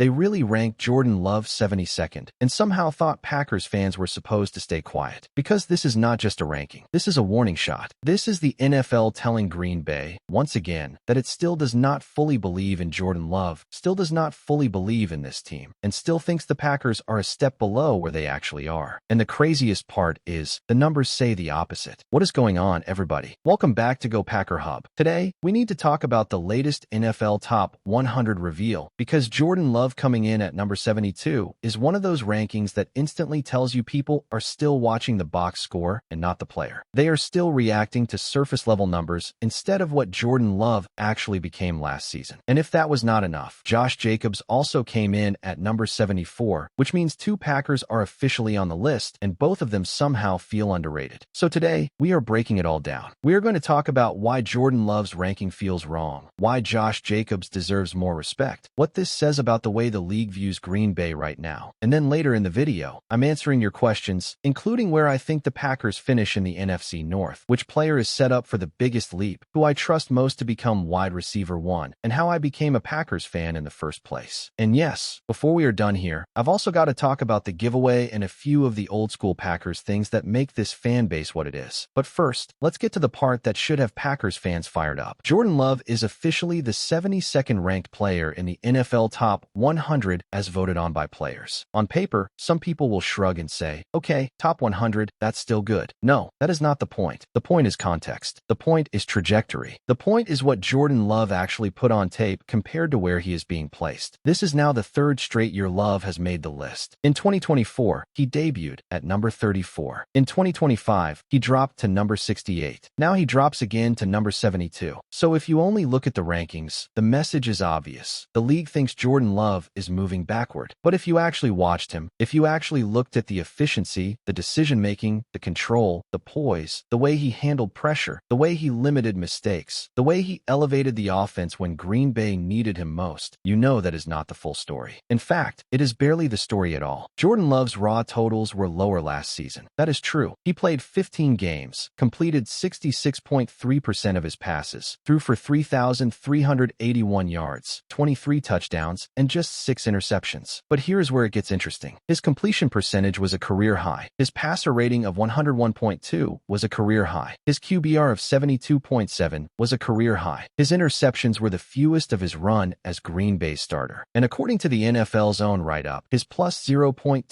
They really ranked Jordan Love 72nd and somehow thought Packers fans were supposed to stay quiet. Because this is not just a ranking. This is a warning shot. This is the NFL telling Green Bay, once again, that it still does not fully believe in Jordan Love, still does not fully believe in this team, and still thinks the Packers are a step below where they actually are. And the craziest part is, the numbers say the opposite. What is going on, everybody? Welcome back to Go Packer Hub. Today, we need to talk about the latest NFL Top 100 reveal, because Jordan Love coming in at number 72 is one of those rankings that instantly tells you people are still watching the box score and not the player. They are still reacting to surface-level numbers instead of what Jordan Love actually became last season. And if that was not enough, Josh Jacobs also came in at number 74, which means two Packers are officially on the list, and both of them somehow feel underrated. So today, we are breaking it all down. We are going to talk about why Jordan Love's ranking feels wrong, why Josh Jacobs deserves more respect, what this says about the way the league views Green Bay right now. And then later in the video, I'm answering your questions, including where I think the Packers finish in the NFC North, which player is set up for the biggest leap, who I trust most to become wide receiver 1, and how I became a Packers fan in the first place. And yes, before we are done here, I've also got to talk about the giveaway and a few of the old school Packers things that make this fan base what it is. But first, let's get to the part that should have Packers fans fired up. Jordan Love is officially the 72nd ranked player in the NFL Top 100 as voted on by players. On paper, some people will shrug and say, okay, top 100, that's still good. No, that is not the point. The point is context. The point is trajectory. The point is what Jordan Love actually put on tape compared to where he is being placed. This is now the third straight year Love has made the list. In 2024, he debuted at number 34. In 2025, he dropped to number 68. Now he drops again to number 72. So if you only look at the rankings, the message is obvious. The league thinks Jordan Love is moving backward. But if you actually watched him, if you actually looked at the efficiency, the decision-making, the control, the poise, the way he handled pressure, the way he limited mistakes, the way he elevated the offense when Green Bay needed him most, you know that is not the full story. In fact, it is barely the story at all. Jordan Love's raw totals were lower last season. That is true. He played 15 games, completed 66.3% of his passes, threw for 3,381 yards, 23 touchdowns, and just 6 interceptions. But here's where it gets interesting. His completion percentage was a career high. His passer rating of 101.2 was a career high. His QBR of 72.7 was a career high. His interceptions were the fewest of his run as Green Bay's starter. And according to the NFL's own write-up, his plus 0.20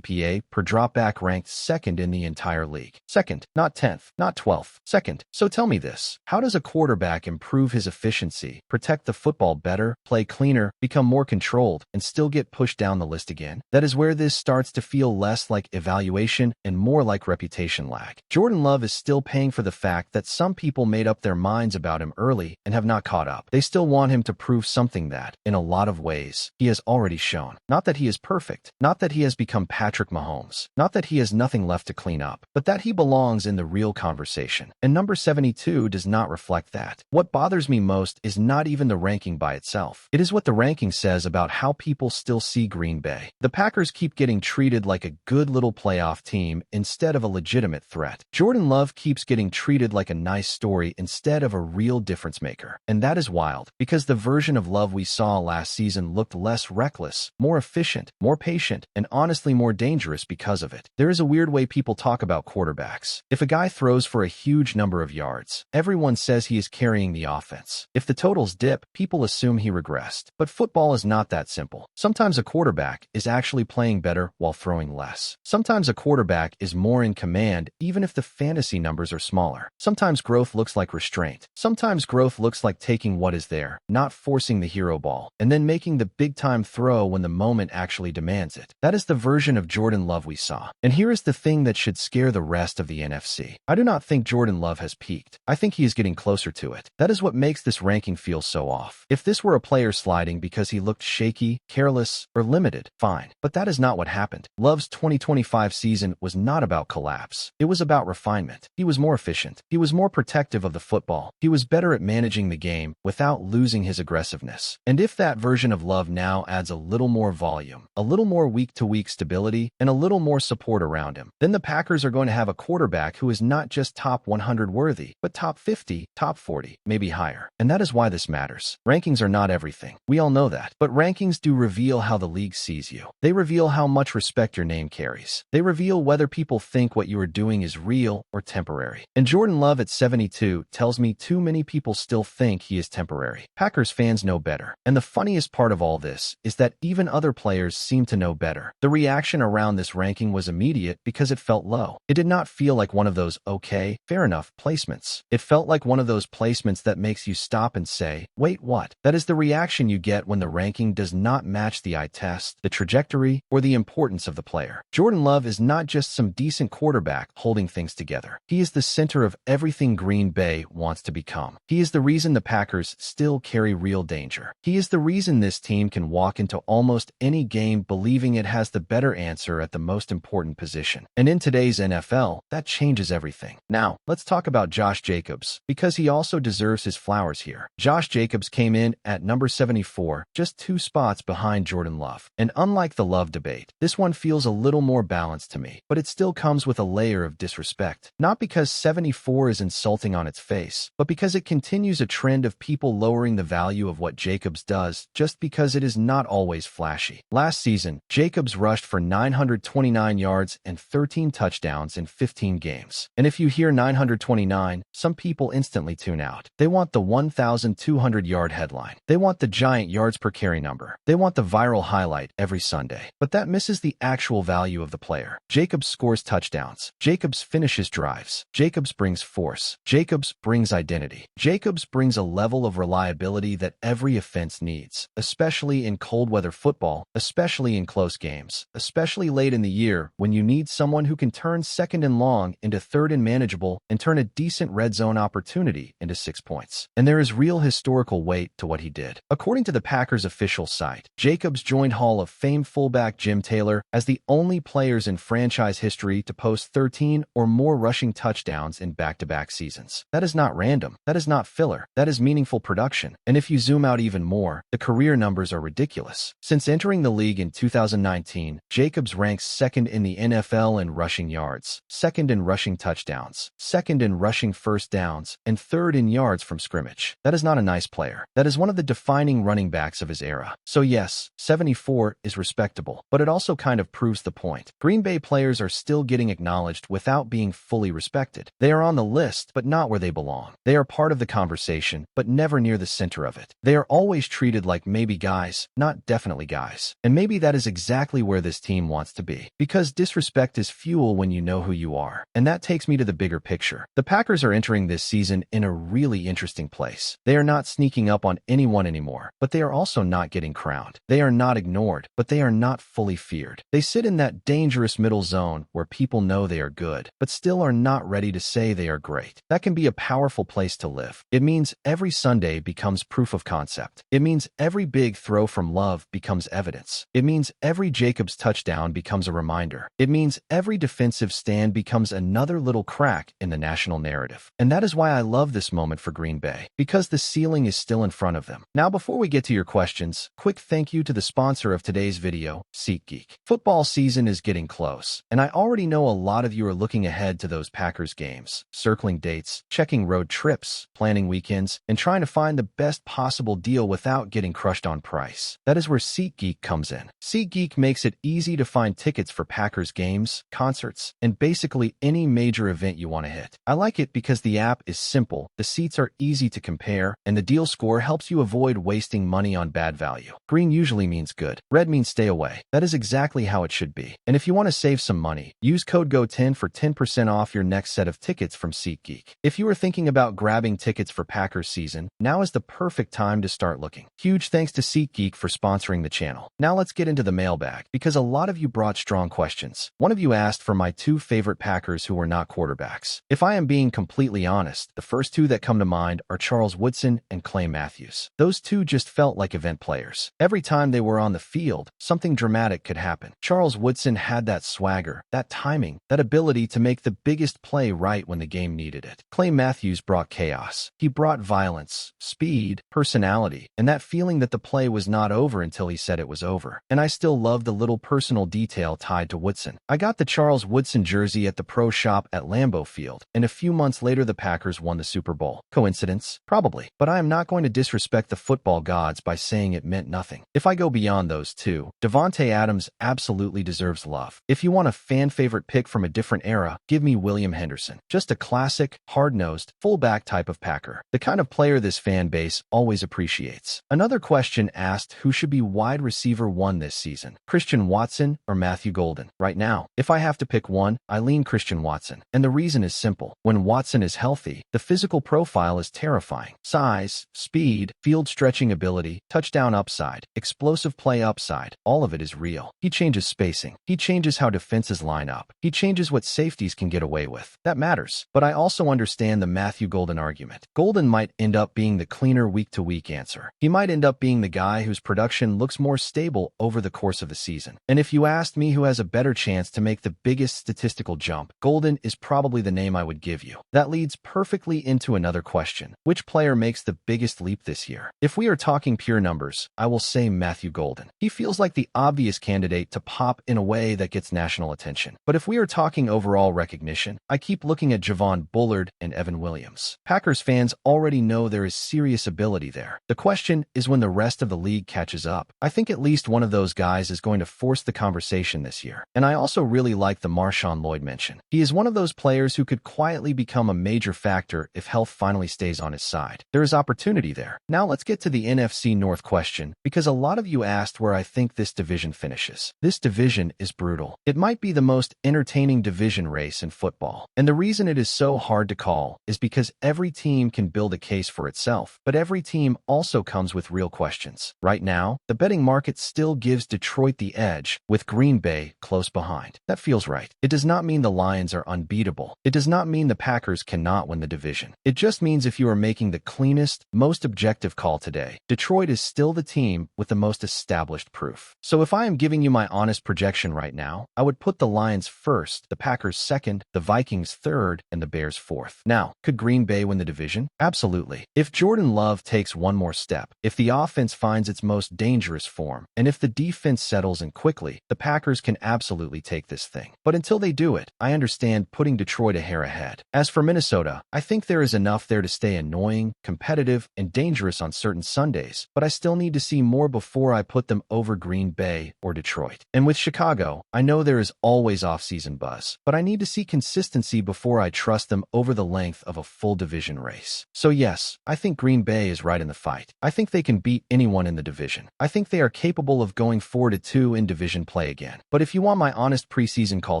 EPA per dropback ranked second in the entire league. Second, not 10th, not 12th, second. So tell me this, how does a quarterback improve his efficiency, protect the football better, play cleaner, become more controlled, and still get pushed down the list again? That is where this starts to feel less like evaluation and more like reputation lag. Jordan Love is still paying for the fact that some people made up their minds about him early and have not caught up. They still want him to prove something that, in a lot of ways, he has already shown. Not that he is perfect, not that he has become Patrick Mahomes, not that he has nothing left to clean up, but that he belongs in the real conversation. And number 72 does not reflect that. What bothers me most is not even the ranking by itself. It is what the ranking says about how people still see Green Bay. The Packers keep getting treated like a good little playoff team instead of a legitimate threat. Jordan Love keeps getting treated like a nice story instead of a real difference maker. And that is wild, because the version of Love we saw last season looked less reckless, more efficient, more patient, and honestly more dangerous because of it. There is a weird way people talk about quarterbacks. If a guy throws for a huge number of yards, everyone says he is carrying the offense. If the totals dip, people assume he regressed. But football is not that simple. Sometimes a quarterback is actually playing better while throwing less. Sometimes a quarterback is more in command even if the fantasy numbers are smaller. Sometimes growth looks like restraint. Sometimes growth looks like taking what is there, not forcing the hero ball, and then making the big-time throw when the moment actually demands it. That is the version of Jordan Love we saw. And here is the thing that should scare the rest of the NFC. I do not think Jordan Love has peaked. I think he is getting closer to it. That is what makes this ranking feel so off. If this were a player sliding because he looked shaky, careless, or limited, fine. But that is not what happened. Love's 2025 season was not about collapse. It was about refinement. He was more efficient. He was more protective of the football. He was better at managing the game without losing his aggressiveness. And if that version of Love now adds a little more volume, a little more week-to-week stability, and a little more support around him, then the Packers are going to have a quarterback who is not just top 100 worthy, but top 50, top 40, maybe higher. And that is why this matters. Rankings are not everything. We all know that. But But rankings do reveal how the league sees you. They reveal how much respect your name carries. They reveal whether people think what you are doing is real or temporary. And Jordan Love at 72 tells me too many people still think he is temporary. Packers fans know better. And the funniest part of all this is that even other players seem to know better. The reaction around this ranking was immediate because it felt low. It did not feel like one of those okay, fair enough placements. It felt like one of those placements that makes you stop and say, wait, what? That is the reaction you get when the ranking does not match the eye test, the trajectory, or the importance of the player. Jordan Love is not just some decent quarterback holding things together. He is the center of everything Green Bay wants to become. He is the reason the Packers still carry real danger. He is the reason this team can walk into almost any game believing it has the better answer at the most important position. And in today's NFL, that changes everything. Now, let's talk about Josh Jacobs, because he also deserves his flowers here. Josh Jacobs came in at number 74, just 2 spots behind Jordan Love. And unlike the Love debate, this one feels a little more balanced to me, but it still comes with a layer of disrespect. Not because 74 is insulting on its face, but because it continues a trend of people lowering the value of what Jacobs does just because it is not always flashy. Last season, Jacobs rushed for 929 yards and 13 touchdowns in 15 games. And if you hear 929, some people instantly tune out. They want the 1,200-yard headline. They want the giant yards per carry number. They want the viral highlight every Sunday. But that misses the actual value of the player. Jacobs scores touchdowns. Jacobs finishes drives. Jacobs brings force. Jacobs brings identity. Jacobs brings a level of reliability that every offense needs, especially in cold weather football, especially in close games, especially late in the year when you need someone who can turn 2nd and long into 3rd and manageable and turn a decent red zone opportunity into 6 points. And there is real historical weight to what he did. According to the Packers official site, Jacobs joined Hall of Fame fullback Jim Taylor as the only players in franchise history to post 13 or more rushing touchdowns in back-to-back seasons. That is not random. That is not filler. That is meaningful production. And if you zoom out even more, the career numbers are ridiculous. Since entering the league in 2019, Jacobs ranks 2nd in the NFL in rushing yards, 2nd in rushing touchdowns, 2nd in rushing first downs, and 3rd in yards from scrimmage. That is not a nice player. That is one of the defining running backs of his era. So yes, 74 is respectable, but it also kind of proves the point. Green Bay players are still getting acknowledged without being fully respected. They are on the list, but not where they belong. They are part of the conversation, but never near the center of it. They are always treated like maybe guys, not definitely guys. And maybe that is exactly where this team wants to be. Because disrespect is fuel when you know who you are. And that takes me to the bigger picture. The Packers are entering this season in a really interesting place. They are not sneaking up on anyone anymore, but they are also not getting crowned. They are not ignored, but they are not fully feared. They sit in that dangerous middle zone where people know they are good, but still are not ready to say they are great. That can be a powerful place to live. It means every Sunday becomes proof of concept. It means every big throw from Love becomes evidence. It means every Jacobs touchdown becomes a reminder. It means every defensive stand becomes another little crack in the national narrative. And that is why I love this moment for Green Bay, because the ceiling is still in front of them. Now, before we get to your questions, quick thank you to the sponsor of today's video, SeatGeek. Football season is getting close, and I already know a lot of you are looking ahead to those Packers games, circling dates, checking road trips, planning weekends, and trying to find the best possible deal without getting crushed on price. That is where SeatGeek comes in. SeatGeek makes it easy to find tickets for Packers games, concerts, and basically any major event you want to hit. I like it because the app is simple, the seats are easy to compare, and the deal score helps you avoid wasting money on bad value. Green usually means good. Red means stay away. That is exactly how it should be. And if you want to save some money, use code GO10 for 10% off your next set of tickets from SeatGeek. If you are thinking about grabbing tickets for Packers season, now is the perfect time to start looking. Huge thanks to SeatGeek for sponsoring the channel. Now let's get into the mailbag, because a lot of you brought strong questions. One of you asked for my 2 favorite Packers who were not quarterbacks. If I am being completely honest, the first 2 that come to mind are Charles Woodson and Clay Matthews. Those 2 just felt like event players. Every time they were on the field, something dramatic could happen. Charles Woodson had that swagger, that timing, that ability to make the biggest play right when the game needed it. Clay Matthews brought chaos. He brought violence, speed, personality, and that feeling that the play was not over until he said it was over. And I still love the little personal detail tied to Woodson. I got the Charles Woodson jersey at the pro shop at Lambeau Field, and a few months later the Packers won the Super Bowl. Coincidence? Probably. But I am not going to disrespect the football gods by saying saying it meant nothing. If I go beyond those two, Davante Adams absolutely deserves love. If you want a fan-favorite pick from a different era, give me William Henderson. Just a classic, hard-nosed, fullback type of Packer. The kind of player this fan base always appreciates. Another question asked who should be wide receiver 1 this season, Christian Watson or Matthew Golden. Right now, if I have to pick one, I lean Christian Watson. And the reason is simple. When Watson is healthy, the physical profile is terrifying. Size, speed, field stretching ability, touchdown upside, explosive play upside, all of it is real. He changes spacing. He changes how defenses line up. He changes what safeties can get away with. That matters. But I also understand the Matthew Golden argument. Golden might end up being the cleaner week-to-week answer. He might end up being the guy whose production looks more stable over the course of the season. And if you asked me who has a better chance to make the biggest statistical jump, Golden is probably the name I would give you. That leads perfectly into another question. Which player makes the biggest leap this year? If we are talking pure numbers, I will say Matthew Golden. He feels like the obvious candidate to pop in a way that gets national attention. But if we are talking overall recognition, I keep looking at Javon Bullard and Evan Williams. Packers fans already know there is serious ability there. The question is when the rest of the league catches up. I think at least one of those guys is going to force the conversation this year. And I also really like the Marshawn Lloyd mention. He is one of those players who could quietly become a major factor if health finally stays on his side. There is opportunity there. Now let's get to the NFC North question, because a lot of you asked where I think this division finishes. This division is brutal. It might be the most entertaining division race in football. And the reason it is so hard to call is because every team can build a case for itself, but every team also comes with real questions. Right now, the betting market still gives Detroit the edge, with Green Bay close behind. That feels right. It does not mean the Lions are unbeatable. It does not mean the Packers cannot win the division. It just means if you are making the cleanest, most objective call today, Detroit is still the team with the most established proof. So if I am giving you my honest projection right now, I would put the Lions first, the Packers second, the Vikings third, and the Bears fourth. Now, could Green Bay win the division? Absolutely. If Jordan Love takes one more step, if the offense finds its most dangerous form, and if the defense settles in quickly, the Packers can absolutely take this thing. But until they do it, I understand putting Detroit a hair ahead. As for Minnesota, I think there is enough there to stay annoying, competitive, and dangerous on certain Sundays, but I still need to see more before I put them over Green Bay or Detroit. And with Chicago, I know there is always off-season buzz, but I need to see consistency before I trust them over the length of a full division race. So yes, I think Green Bay is right in the fight. I think they can beat anyone in the division. I think they are capable of going 4-2 in division play again. But if you want my honest preseason call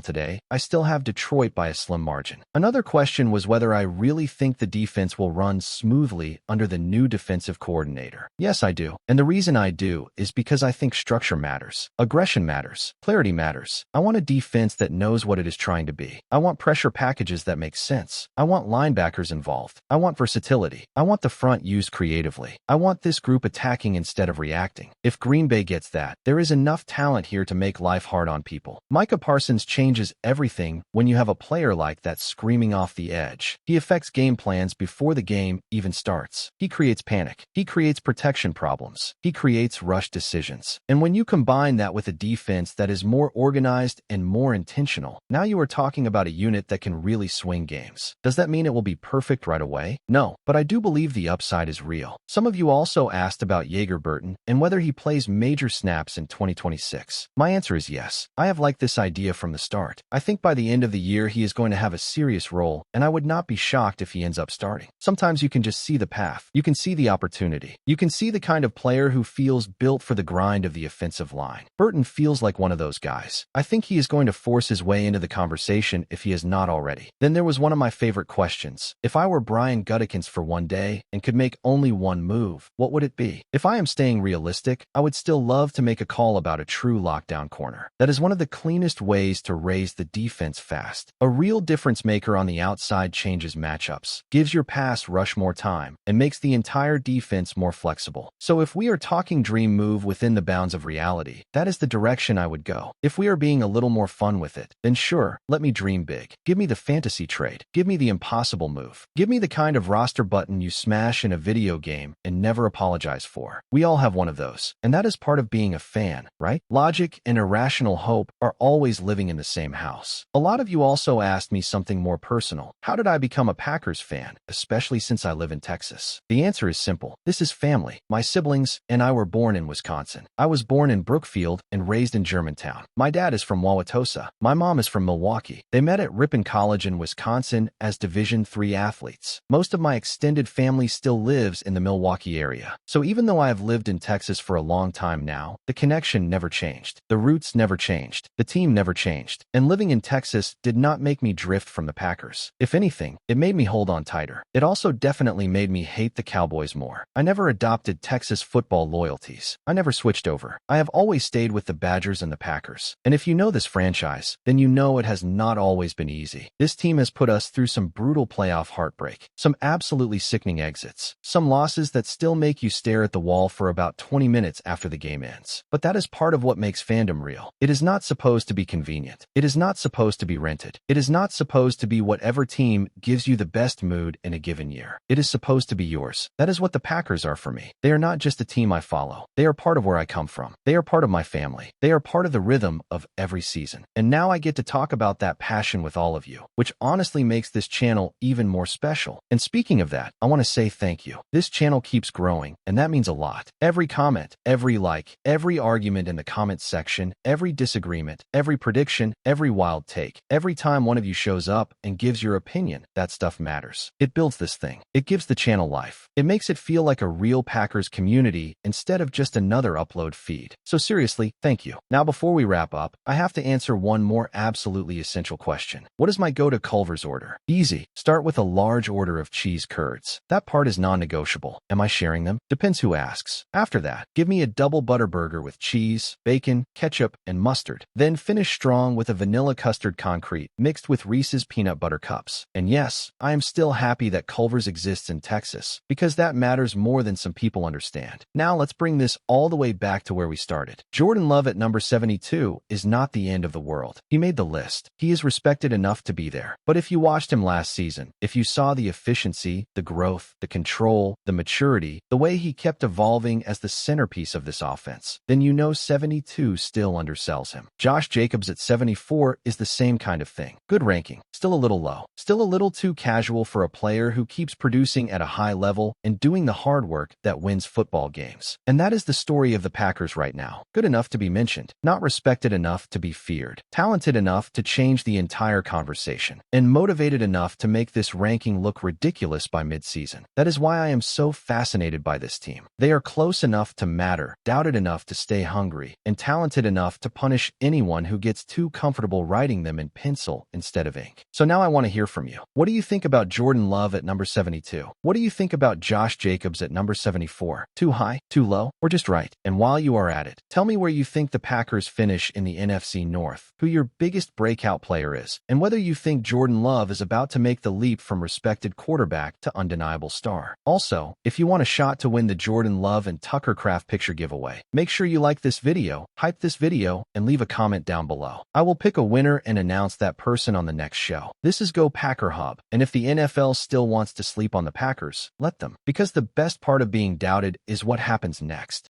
today, I still have Detroit by a slim margin. Another question was whether I really think the defense will run smoothly under the new defensive coordinator. Yes, I do. And the reason I do is because I think structure matters. Aggression matters. Clarity matters. I want a defense that knows what it is trying to be. I want pressure packages that make sense. I want linebackers involved. I want versatility. I want the front used creatively. I want this group attacking instead of reacting. If Green Bay gets that, there is enough talent here to make life hard on people. Micah Parsons changes everything when you have a player like that screaming off the edge. He affects game plans before the game even starts. He creates panic. He creates protection problems. He creates rush decisions. And when you combine that with a defense that is more organized and more intentional, now you are talking about a unit that can really swing games. Does that mean it will be perfect right away? No, but I do believe the upside is real. Some of you also asked about Jager Burton and whether he plays major snaps in 2026. My answer is yes. I have liked this idea from the start. I think by the end of the year he is going to have a serious role, and I would not be shocked if he ends up starting. Sometimes you can just see the path. You can see the opportunity. You can see the kind of player who feels built for the grind of the offensive line. Burton feels like one of those guys. I think he is going to force his way into the conversation if he is not already. Then there was one of my favorite questions. If I were Brian Gutekunst for one day and could make only one move, what would it be? If I am staying realistic, I would still love to make a call about a true lockdown corner. That is one of the cleanest ways to raise the defense fast. A real difference maker on the outside changes matchups, gives your pass rush more time, and makes the entire defense more flexible. So if we are talking dream move within the bounds of reality, that is the direction I would go. If we are being a little more fun with it, then sure, let me dream big. Give me the fantasy trade. Give me the impossible move. Give me the kind of roster button you smash in a video game and never apologize for. We all have one of those, and that is part of being a fan, right? Logic and irrational hope are always living in the same house. A lot of you also asked me something more personal. How did I become a Packers fan, especially since I live in Texas? The answer is simple. This is family. My siblings siblings and I were born in Wisconsin. I was born in Brookfield and raised in Germantown. My dad is from Wauwatosa. My mom is from Milwaukee. They met at Ripon College in Wisconsin as Division III athletes. Most of my extended family still lives in the Milwaukee area. So even though I have lived in Texas for a long time now, the connection never changed. The roots never changed. The team never changed. And living in Texas did not make me drift from the Packers. If anything, it made me hold on tighter. It also definitely made me hate the Cowboys more. I never adopted Texas football loyalties. I never switched over. I have always stayed with the Badgers and the Packers. And if you know this franchise, then you know it has not always been easy. This team has put us through some brutal playoff heartbreak, some absolutely sickening exits, some losses that still make you stare at the wall for about 20 minutes after the game ends. But that is part of what makes fandom real. It is not supposed to be convenient. It is not supposed to be rented. It is not supposed to be whatever team gives you the best mood in a given year. It is supposed to be yours. That is what the Packers are for me. They are not just a team I follow. They are part of where I come from. They are part of my family. They are part of the rhythm of every season. And now I get to talk about that passion with all of you, which honestly makes this channel even more special. And speaking of that, I want to say thank you. This channel keeps growing, and that means a lot. Every comment, every like, every argument in the comments section, every disagreement, every prediction, every wild take, every time one of you shows up and gives your opinion, that stuff matters. It builds this thing. It gives the channel life. It makes it feel like a real Packers community instead of just another upload feed. So seriously, thank you. Now before we wrap up, I have to answer one more absolutely essential question. What is my go to Culver's order? Easy. Start with a large order of cheese curds. That part is non-negotiable. Am I sharing them? Depends who asks. After that, give me a double butter burger with cheese, bacon, ketchup, and mustard. Then finish strong with a vanilla custard concrete mixed with Reese's peanut butter cups. And yes, I am still happy that Culver's exists in Texas, because that matters more than some people understand. Now let's bring this all the way back to where we started. Jordan Love at number 72 is not the end of the world. He made the list. He is respected enough to be there. But if you watched him last season, if you saw the efficiency, the growth, the control, the maturity, the way he kept evolving as the centerpiece of this offense, then you know 72 still undersells him. Josh Jacobs at 74 is the same kind of thing. Good ranking, still a little low, still a little too casual for a player who keeps producing at a high level and doing the hard work that wins football games. And that is the story of the Packers right now. Good enough to be mentioned, not respected enough to be feared, talented enough to change the entire conversation, and motivated enough to make this ranking look ridiculous by mid-season. That is why I am so fascinated by this team. They are close enough to matter, doubted enough to stay hungry, and talented enough to punish anyone who gets too comfortable writing them in pencil instead of ink. So now I want to hear from you. What do you think about Jordan Love at number 72? What do you think about Josh Jacobs at number 74? Too high, too low, or just right? And while you are at it, tell me where you think the Packers finish in the NFC North, who your biggest breakout player is, and whether you think Jordan Love is about to make the leap from respected quarterback to undeniable star. Also, if you want a shot to win the Jordan Love and Tucker Kraft picture giveaway, make sure you like this video, hype this video, and leave a comment down below. I will pick a winner and announce that person on the next show. This is Go Packer Hub, and if the NFL still wants to sleep on the Packers, let them. Because the best part of being doubted is what happens next.